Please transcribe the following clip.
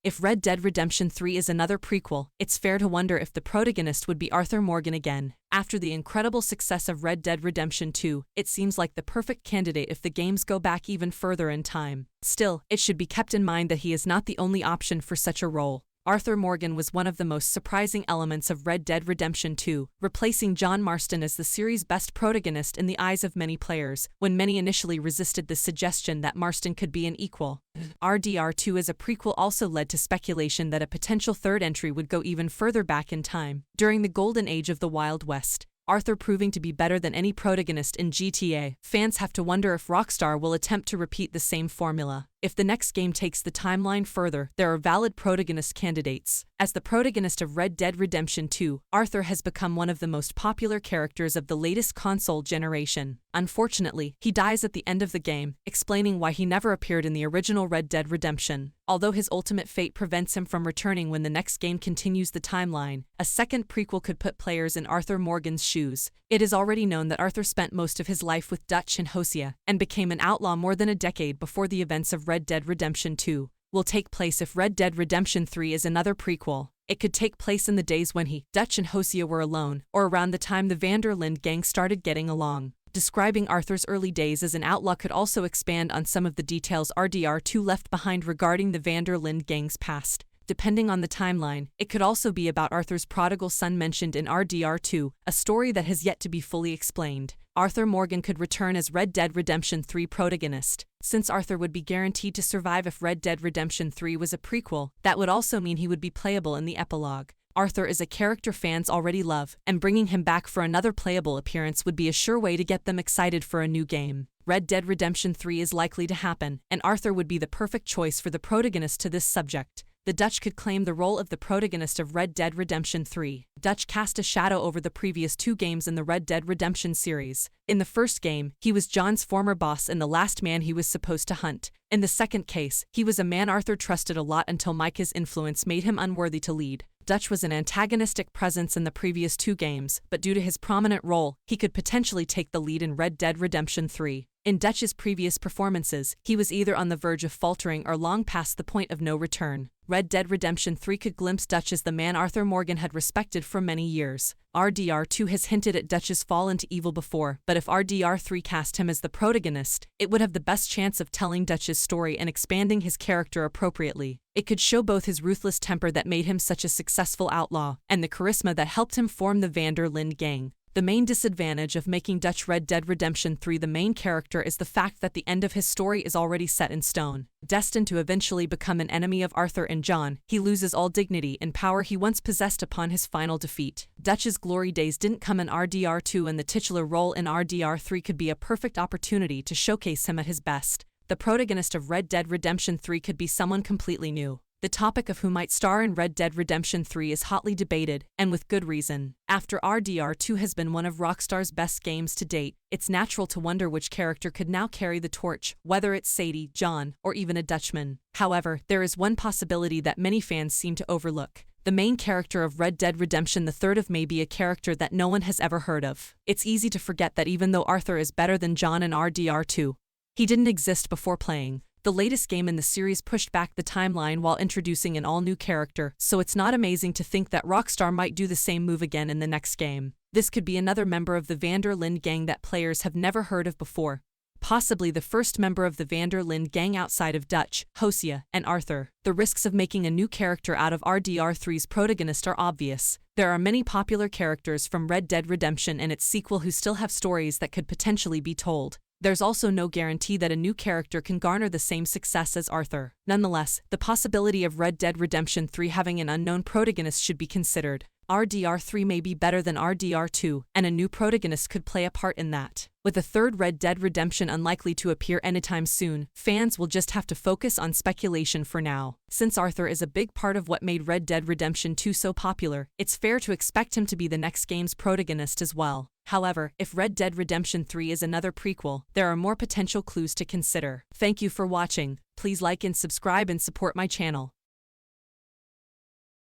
If Red Dead Redemption 3 is another prequel, it's fair to wonder if the protagonist would be Arthur Morgan again. After the incredible success of Red Dead Redemption 2, it seems like the perfect candidate if the games go back even further in time. Still, it should be kept in mind that he is not the only option for such a role. Arthur Morgan was one of the most surprising elements of Red Dead Redemption 2, replacing John Marston as the series' best protagonist in the eyes of many players, when many initially resisted the suggestion that Marston could be an equal. RDR2 as a prequel also led to speculation that a potential third entry would go even further back in time, during the golden age of the Wild West. Arthur proving to be better than any protagonist in GTA, fans have to wonder if Rockstar will attempt to repeat the same formula. If the next game takes the timeline further, there are valid protagonist candidates. As the protagonist of Red Dead Redemption 2, Arthur has become one of the most popular characters of the latest console generation. Unfortunately, he dies at the end of the game, explaining why he never appeared in the original Red Dead Redemption. Although his ultimate fate prevents him from returning when the next game continues the timeline, a second prequel could put players in Arthur Morgan's shoes. It is already known that Arthur spent most of his life with Dutch and Hosea, and became an outlaw more than a decade before the events of Red Dead Redemption 2 will take place. If Red Dead Redemption 3 is another prequel, it could take place in the days when he, Dutch and Hosea were alone, or around the time the Van der Linde gang started getting along. Describing Arthur's early days as an outlaw could also expand on some of the details RDR2 left behind regarding the Van der Linde gang's past. Depending on the timeline, it could also be about Arthur's prodigal son mentioned in RDR2, a story that has yet to be fully explained. Arthur Morgan could return as Red Dead Redemption 3 protagonist. Since Arthur would be guaranteed to survive if Red Dead Redemption 3 was a prequel, that would also mean he would be playable in the epilogue. Arthur is a character fans already love, and bringing him back for another playable appearance would be a sure way to get them excited for a new game. Red Dead Redemption 3 is likely to happen, and Arthur would be the perfect choice for the protagonist to this subject. The Dutch could claim the role of the protagonist of Red Dead Redemption 3. Dutch cast a shadow over the previous two games in the Red Dead Redemption series. In the first game, he was John's former boss and the last man he was supposed to hunt. In the second case, he was a man Arthur trusted a lot until Micah's influence made him unworthy to lead. Dutch was an antagonistic presence in the previous two games, but due to his prominent role, he could potentially take the lead in Red Dead Redemption 3. In Dutch's previous performances, he was either on the verge of faltering or long past the point of no return. Red Dead Redemption 3 could glimpse Dutch as the man Arthur Morgan had respected for many years. RDR2 has hinted at Dutch's fall into evil before, but if RDR3 cast him as the protagonist, it would have the best chance of telling Dutch's story and expanding his character appropriately. It could show both his ruthless temper that made him such a successful outlaw, and the charisma that helped him form the Van der Linde gang. The main disadvantage of making Dutch Red Dead Redemption 3 the main character is the fact that the end of his story is already set in stone. Destined to eventually become an enemy of Arthur and John, he loses all dignity and power he once possessed upon his final defeat. Dutch's glory days didn't come in RDR2, and the titular role in RDR3 could be a perfect opportunity to showcase him at his best. The protagonist of Red Dead Redemption 3 could be someone completely new. The topic of who might star in Red Dead Redemption 3 is hotly debated, and with good reason. After RDR2 has been one of Rockstar's best games to date, it's natural to wonder which character could now carry the torch, whether it's Sadie, John, or even a Dutchman. However, there is one possibility that many fans seem to overlook. The main character of Red Dead Redemption 3 may be a character that no one has ever heard of. It's easy to forget that even though Arthur is better than John in RDR2, he didn't exist before playing. The latest game in the series pushed back the timeline while introducing an all-new character, so it's not amazing to think that Rockstar might do the same move again in the next game. This could be another member of the Van der Linde gang that players have never heard of before. Possibly the first member of the Van der Linde gang outside of Dutch, Hosea, and Arthur. The risks of making a new character out of RDR3's protagonist are obvious. There are many popular characters from Red Dead Redemption and its sequel who still have stories that could potentially be told. There's also no guarantee that a new character can garner the same success as Arthur. Nonetheless, the possibility of Red Dead Redemption 3 having an unknown protagonist should be considered. RDR3 may be better than RDR2, and a new protagonist could play a part in that. With a third Red Dead Redemption unlikely to appear anytime soon, fans will just have to focus on speculation for now. Since Arthur is a big part of what made Red Dead Redemption 2 so popular, it's fair to expect him to be the next game's protagonist as well. However, if Red Dead Redemption 3 is another prequel, there are more potential clues to consider. Thank you for watching. Please like and subscribe and support my channel.